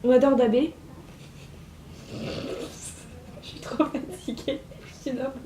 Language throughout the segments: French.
On adore dabé. Je suis trop fatiguée. Je suis n'importe.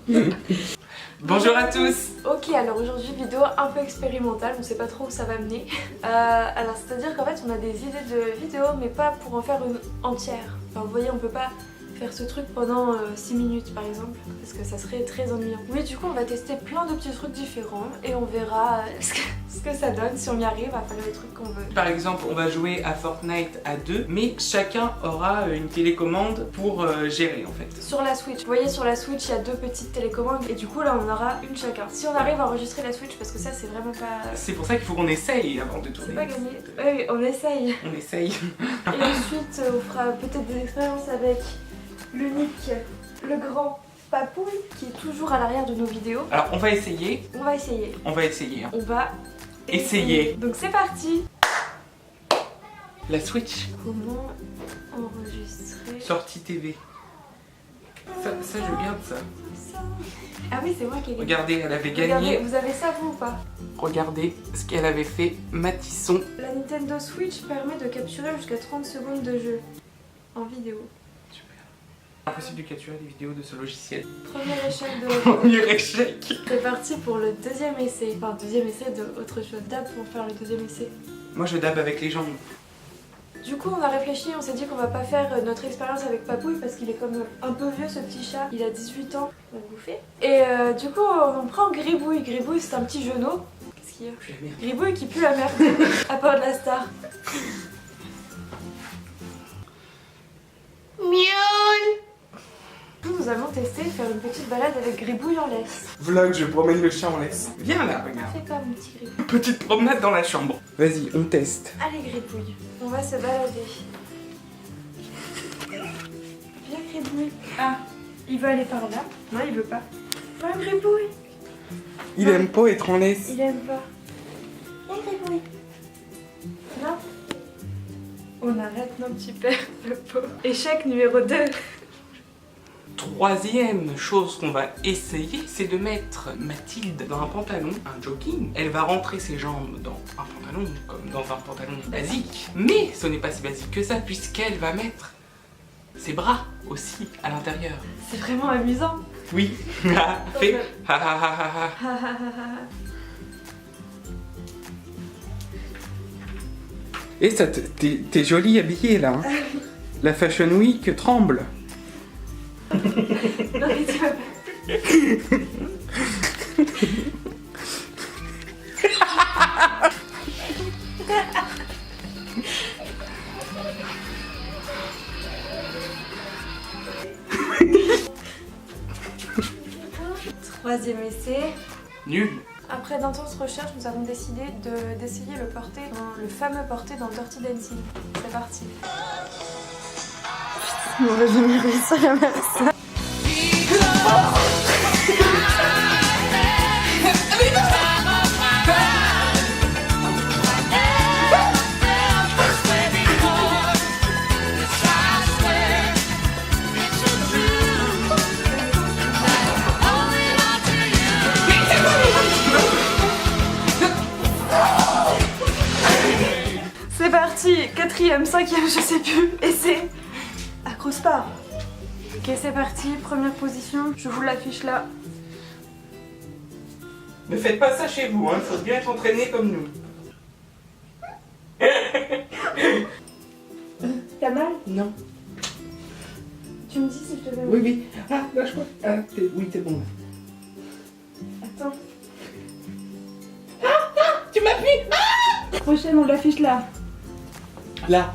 Bonjour à tous. Ok, alors aujourd'hui vidéo un peu expérimentale, on sait pas trop où ça va mener. Alors c'est à dire qu'en fait on a des idées de vidéos mais pas pour en faire une entière. Enfin vous voyez on peut pas faire ce truc pendant 6 minutes par exemple parce que ça serait très ennuyant. Oui du coup on va tester plein de petits trucs différents et on verra ce que ça donne, si on y arrive à faire les trucs qu'on veut. Par exemple, on va jouer à Fortnite à deux, mais chacun aura une télécommande pour gérer en fait. Sur la Switch, vous voyez sur la Switch il y a deux petites télécommandes et du coup là on aura une chacun. Si on arrive à enregistrer la Switch parce que ça c'est vraiment pas... C'est pour ça qu'il faut qu'on essaye avant de tourner. C'est pas gagné. Oui, on essaye. On essaye. Et ensuite on fera peut-être des expériences avec l'unique, le grand Papouille qui est toujours à l'arrière de nos vidéos. Alors on va essayer. On va essayer. On va essayer. Hein. On va Essayer. Donc c'est parti. La Switch. Comment enregistrer Sortie TV. Ça je garde ça. Ah oui c'est moi qui ai gagné. Regardez, elle avait gagné. Regardez, vous avez ça vous ou pas? Regardez ce qu'elle avait fait, Matisson. La Nintendo Switch permet de capturer jusqu'à 30 secondes de jeu en vidéo. Impossible de capturer des vidéos de ce logiciel. Premier échec de la Premier échec. C'est parti pour le deuxième essai. Enfin, deuxième essai de autre chose. Dab pour faire le deuxième essai. Moi je dab avec les jambes. Du coup, on a réfléchi, on s'est dit qu'on va pas faire notre expérience avec Papouille parce qu'il est comme un peu vieux ce petit chat. Il a 18 ans, on va le bouffer. Et du coup, on prend Gribouille. Gribouille, c'est un petit genou. Qu'est-ce qu'il y a? Gribouille qui pue la merde. À part de la star. Miaule. Nous allons tester faire une petite balade avec Gribouille en laisse. Vlog, je promène le chat en laisse. Viens là, regarde. Fais pas mon petit Gribouille. Petite promenade dans la chambre. Vas-y, on teste. Allez Gribouille, on va se balader. Viens Gribouille. Ah, il veut aller par là. Non, il veut pas. Viens Gribouille. Il aime pas être en laisse. Il aime pas. Viens Gribouille. Non. On arrête nos petits pères, le pauvre. Échec numéro 2. Troisième chose qu'on va essayer, c'est de mettre Mathilde dans un pantalon, un jogging. Elle va rentrer ses jambes dans un pantalon, comme dans un pantalon basique. Mais ce n'est pas si basique que ça, puisqu'elle va mettre ses bras aussi à l'intérieur. C'est vraiment amusant. Oui. Fais ha ha ha ha ha. Et ça, t'es jolie habillée là. Hein. La Fashion Week tremble. Non mais tu vas pas. Troisième essai. Nul. Après d'intenses recherches, nous avons décidé d'essayer le fameux porté dans Dirty Dancing. C'est parti. On va jamais réussir à faire ça. C'est parti, quatrième, cinquième, je sais plus, essai. Accroche pas. Ok, c'est parti, première position, je vous l'affiche là. Ne faites pas ça chez vous, hein. Faut bien être entraîné comme nous. T'as mal? Non. Tu me dis si je te fais mal. Oui, oui. Ah, lâche-moi. Ah, oui, t'es bon là. Attends. Tu m'as pris. Ah Prochaine, on l'affiche là. Là.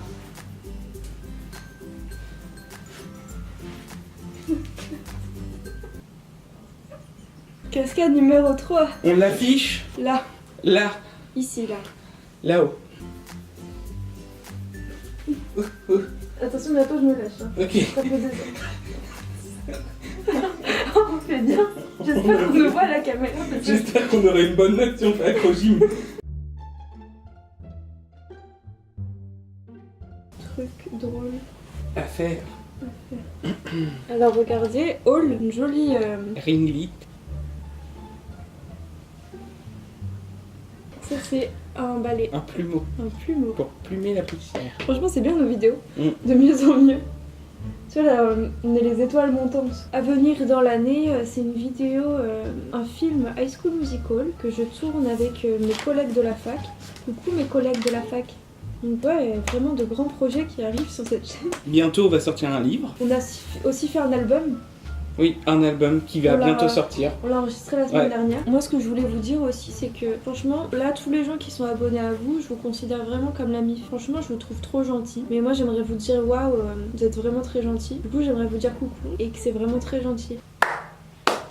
Cascade numéro 3. On l'affiche. Là. Là. Ici, là. Là-haut. Attention, bientôt je me lâche. Hein. Ok. Ça fait 2 ans. On fait bien. J'espère qu'on me voit à la caméra. J'espère qu'on aura une bonne note si on fait accro-gym. Truc drôle. À faire. Alors regardez, Hall, une jolie... Ring light. Ça c'est un balai, Un plumeau un plumeau. pour plumer la poussière. Franchement c'est bien nos vidéos, Mm. de mieux en mieux. Tu vois là, on est les étoiles montantes. À venir dans l'année, c'est une vidéo, un film High School Musical que je tourne avec mes collègues de la fac. Coucou mes collègues de la fac. Donc ouais, vraiment de grands projets qui arrivent sur cette chaîne. Bientôt on va sortir un livre. On a aussi fait un album. Oui, un album qui va On l'a- bientôt sortir. On l'a enregistré la semaine Ouais. dernière. Moi, ce que je voulais vous dire aussi, c'est que franchement, là, tous les gens qui sont abonnés à vous, je vous considère vraiment comme l'ami. Franchement, je vous trouve trop gentil. Mais moi, j'aimerais vous dire waouh, vous êtes vraiment très gentil. Du coup, j'aimerais vous dire coucou et que c'est vraiment très gentil.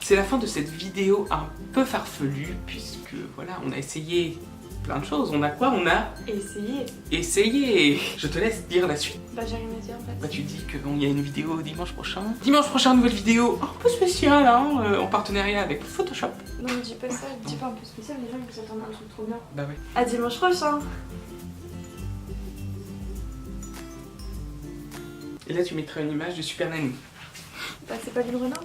C'est la fin de cette vidéo un peu farfelue puisque voilà, on a essayé plein de choses. On a quoi? On a essayé. Je te laisse dire la suite. Bah, j'ai rien à dire en fait. Bah tu dis qu'il y a une vidéo dimanche prochain. Dimanche prochain, nouvelle vidéo un peu spéciale hein, en partenariat avec Photoshop. Non, dis pas ça, dis pas un peu spécial, les gens ils s'attendent à un truc trop bien. Bah ouais. À dimanche prochain. Et là tu mettras une image de Super Nanny. Bah, c'est pas Lune Renard.